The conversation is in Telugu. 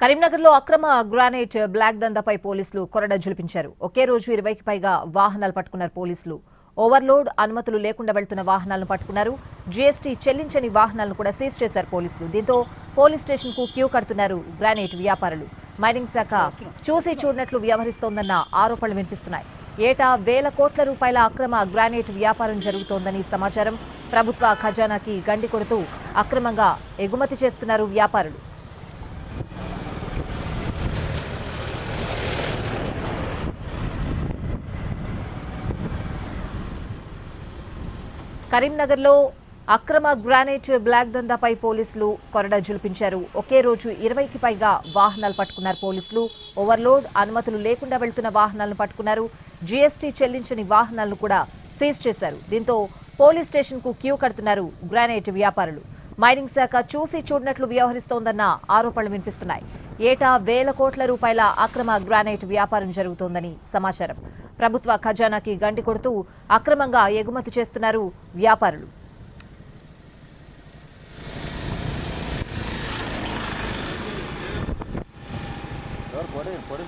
కరీంనగర్లో అక్రమ గ్రానైట్ బ్లాక్ దందాపై పోలీసులు కొరడ జులిపించారు. ఒకే రోజు 20కి పైగా వాహనాలు పట్టుకున్నారు పోలీసులు. ఓవర్లోడ్ అనుమతులు లేకుండా వెళ్తున్న వాహనాలను పట్టుకున్నారు. జీఎస్టీ చెల్లించని వాహనాలను కూడా సీజ్ చేశారు పోలీసులు. దీంతో పోలీస్ స్టేషన్ కు క్యూ కడుతున్నారు గ్రానైట్ వ్యాపారులు. మైనింగ్ శాఖ చూసి చూడనట్లు వ్యవహరిస్తోందన్న ఆరోపణలు వినిపిస్తున్నాయి. ఏటా వేల కోట్ల రూపాయల అక్రమ గ్రానైట్ వ్యాపారం జరుగుతోందని సమాచారం. ప్రభుత్వ ఖజానాకి గండి కొడుతూ అక్రమంగా ఎగుమతి చేస్తున్నారు వ్యాపారులు. కరీంనగర్లో అక్రమ గ్రానైట్ బ్లాక్ దందాపై పోలీసులు కొరడ జులిపించారు. ఒకే రోజు 20కి పైగా వాహనాలు పట్టుకున్నారు పోలీసులు. ఓవర్లోడ్ అనుమతులు లేకుండా వెళ్తున్న వాహనాలను పట్టుకున్నారు. జీఎస్టీ చెల్లించని వాహనాలను కూడా సీజ్ చేశారు. దీంతో పోలీస్ స్టేషన్ కు క్యూ కడుతున్నారు గ్రానైట్ వ్యాపారులు. మైనింగ్ శాఖ చూసి చూడనట్లు వ్యవహరిస్తోందన్న ఆరోపణలు వినిపిస్తున్నాయి. ఏటా వేల కోట్ల రూపాయల అక్రమ గ్రానైట్ వ్యాపారం జరుగుతోందని సమాచారం. ప్రభుత్వ ఖజానాకి గండి కొడుతూ అక్రమంగా ఎగుమతి చేస్తున్నారు వ్యాపారులు. ఎవరు